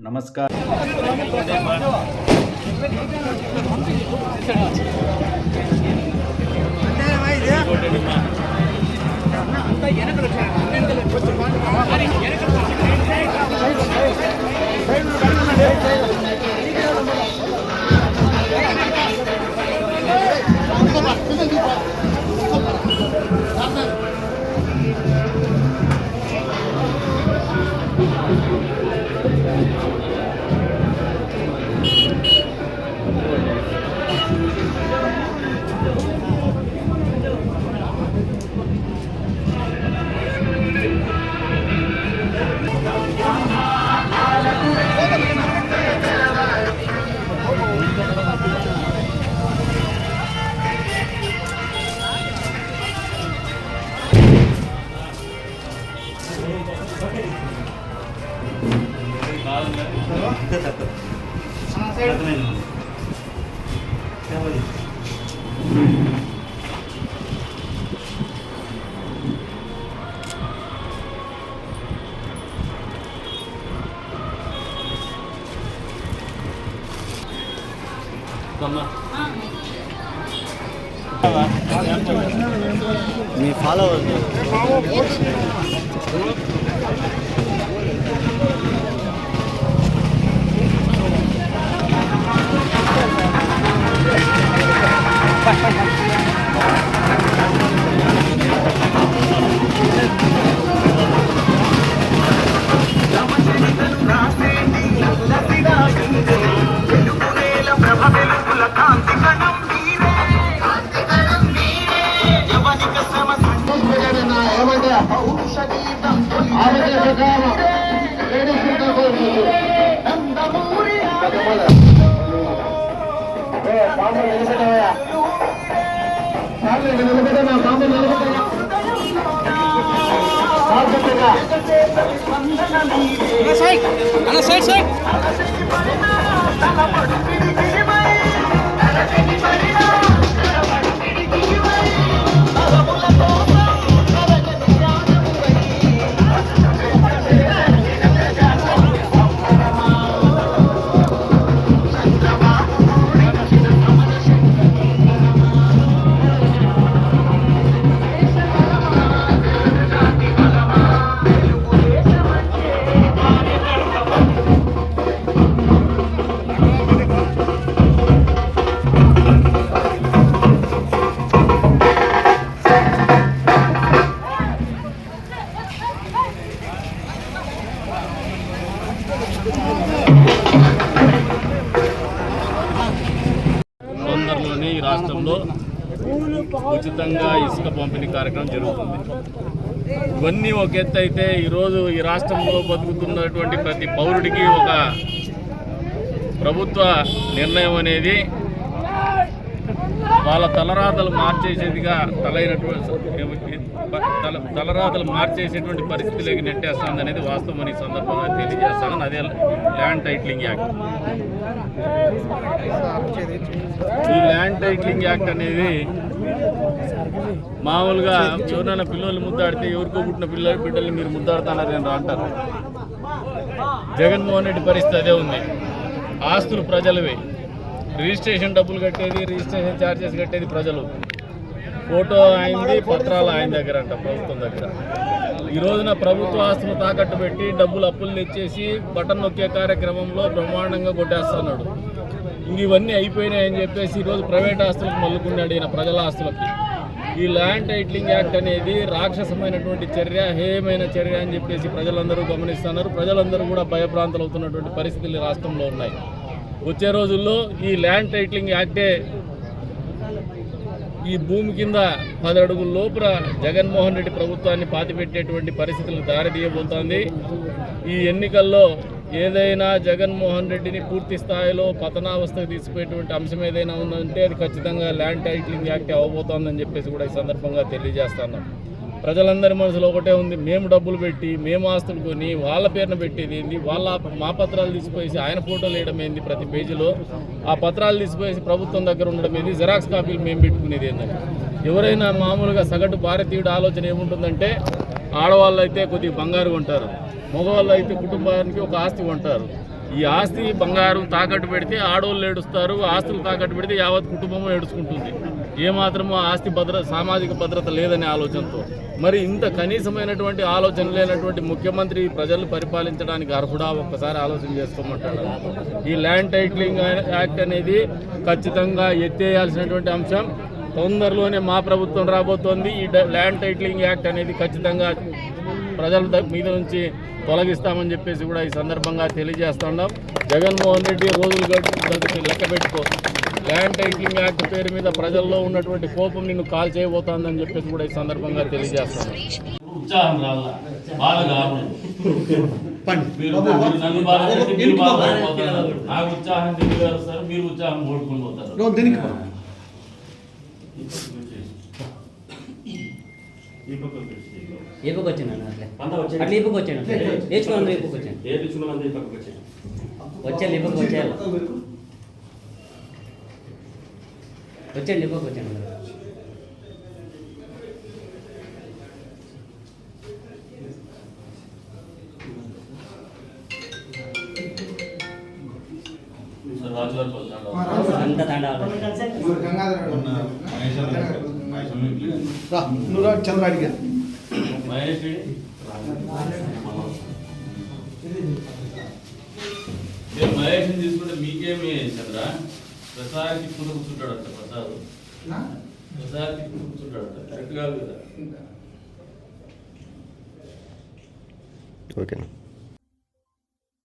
నమస్కారం. మీ ఫాలోవర్స్ తొందరలోనే ఈ రాష్ట్రంలో ఉచితంగా ఇసుక పంపిణీ కార్యక్రమం జరుగుతుంది. ఇవన్నీ ఒక ఎత్తు అయితే ఈరోజు ఈ రాష్ట్రంలో బతుకుతున్నటువంటి ప్రతి పౌరుడికి ఒక ప్రభుత్వ నిర్ణయం అనేది వాళ్ళ తలరాతలు మార్చేసేదిగా తలరాతలు మార్చేసేటువంటి పరిస్థితిలోకి నెట్టేస్తుంది అనేది వాస్తవం అని సందర్భంగా తెలియజేస్తాను. అదే ల్యాండ్ టైటిలింగ్ యాక్ట్. ఈ ల్యాండ్ టైటిలింగ్ యాక్ట్ అనేది మామూలుగా ఎవరైనా పిల్లలు ముద్దాడితే ఎవరికో పుట్టిన బిడ్డల్ని మీరు ముద్దాడుతున్నారని అంటారు. జగన్మోహన్ రెడ్డి పరిస్థితి అదే ఉంది. ఆస్తులు ప్రజలవే, రిజిస్ట్రేషన్ డబ్బులు కట్టేది, రిజిస్ట్రేషన్ ఛార్జెస్ కట్టేది ప్రజలు, ఫోటో అయింది, పత్రాలు ఆయన దగ్గర అంట, ప్రభుత్వం దగ్గర. ఈ రోజున ప్రభుత్వ ఆస్తులు తాకట్టు పెట్టి డబ్బులు అప్పులు తెచ్చేసి బటన్ నొక్కే కార్యక్రమంలో బ్రహ్మాండంగా కొట్టేస్తున్నాడు. ఇవన్నీ అయిపోయినాయని చెప్పేసి ఈరోజు ప్రైవేట్ ఆస్తులకు మల్లుకున్నాడు ఈయన, ప్రజల ఆస్తులకి. ఈ ల్యాండ్ టైటిలింగ్ యాక్ట్ అనేది రాక్షసమైనటువంటి చర్య, హేయమైన చర్య అని చెప్పేసి ప్రజలందరూ గమనిస్తున్నారు. ప్రజలందరూ కూడా భయభ్రాంతులు అవుతున్నటువంటి పరిస్థితులు రాష్ట్రంలో ఉన్నాయి. వచ్చే రోజుల్లో ఈ ల్యాండ్ టైటిలింగ్ యాక్టే ఈ భూమి కింద 10 అడుగుల లోపల జగన్మోహన్ రెడ్డి ప్రభుత్వాన్ని పాతిపెట్టేటువంటి పరిస్థితులకు దారితీయబోతోంది. ఈ ఎన్నికల్లో ఏదైనా జగన్మోహన్ రెడ్డిని పూర్తి స్థాయిలో పతనావస్థకు తీసుకుపోయేటువంటి అంశం ఏదైనా ఉందంటే అది ఖచ్చితంగా ల్యాండ్ టైటిలింగ్ యాక్ట్ అవ్వబోతోందని చెప్పేసి కూడా ఈ సందర్భంగా తెలియజేస్తున్నాం. ప్రజలందరి మనసులో ఒకటే ఉంది, మేము డబ్బులు పెట్టి మేము ఆస్తులు కొని వాళ్ళ పేరున పెట్టేది ఏంది, మా పత్రాలు తీసిపోయేసి ఆయన ఫోటోలు వేయడం ఏంది ప్రతి పేజీలో, ఆ పత్రాలు తీసిపోయేసి ప్రభుత్వం దగ్గర ఉండడం ఏంది, జిరాక్స్ కాపీలు మేము పెట్టుకునేది ఏందని. ఎవరైనా మామూలుగా సగటు భారతీయుడు ఆలోచన ఏముంటుందంటే, ఆడవాళ్ళు అయితే కొద్దిగా బంగారు కొంటారు, మగవాళ్ళు అయితే కుటుంబానికి ఒక ఆస్తి కొంటారు. ఈ ఆస్తి బంగారం తాకట్టు పెడితే ఆడోళ్ళు ఏడుస్తారు, ఆస్తులు తాకట్టు పెడితే యావత్ కుటుంబం ఏడుచుకుంటుంది. ఏమాత్రమో ఆస్తి భద్రత, సామాజిక భద్రత లేదనే ఆలోచనతో. మరి ఇంత కనీసమైనటువంటి ఆలోచన లేనటువంటి ముఖ్యమంత్రి ప్రజలు పరిపాలించడానికి అర్హుడా? ఒక్కసారి ఆలోచన చేసుకోమంటాడు. ఈ ల్యాండ్ టైటిలింగ్ యాక్ట్ అనేది ఖచ్చితంగా ఎత్తేయాల్సినటువంటి అంశం. తొందరలోనే మా ప్రభుత్వం రాబోతోంది. ఈ ల్యాండ్ టైటిలింగ్ యాక్ట్ అనేది ఖచ్చితంగా ప్రజల మీద నుంచి తొలగిస్తామని చెప్పేసి కూడా ఈ సందర్భంగా తెలియజేస్తున్నాం. జగన్మోహన్ రెడ్డి రోజులు లెక్క పెట్టుకో, ల్యాండ్ టైటిలింగ్ యాక్ట్ పేరు మీద ప్రజల్లో ఉన్నటువంటి కోపం నిన్ను కాల్ చేయబోతోందని చెప్పేసి కూడా ఈ సందర్భంగా తెలియజేస్తున్నాం. ఉత్సాహం రావాలా, బాధ కావాలి. నన్ను బాధ పెట్టి మీరు బాధపడిపోతున్నారు. నాకు ఉత్సాహం తెలియదు సార్, మీరు ఉత్సాహం ఓడుకుని పోతారు. ఏ పక్క వచ్చాను అట్లా ఈ పక్క వచ్చాను నేర్చుకున్నాను. ఈ పక్క వచ్చాను వచ్చాను ఈ పక్క వచ్చేయాలి వచ్చాను ఈ పక్క వచ్చాను. అంత తండాలి చంద్రాడిగా మహేష్ తీసుకుంటే మీకేమి చంద్ర? ప్రసాద్ తిప్పుకుంటూ కూర్చుంటాడు అంట. ప్రసాద్ తిప్పుకుంటూ కూర్చుంటాడు అంట. కరెక్ట్ కాదు కదా? ఓకేనా?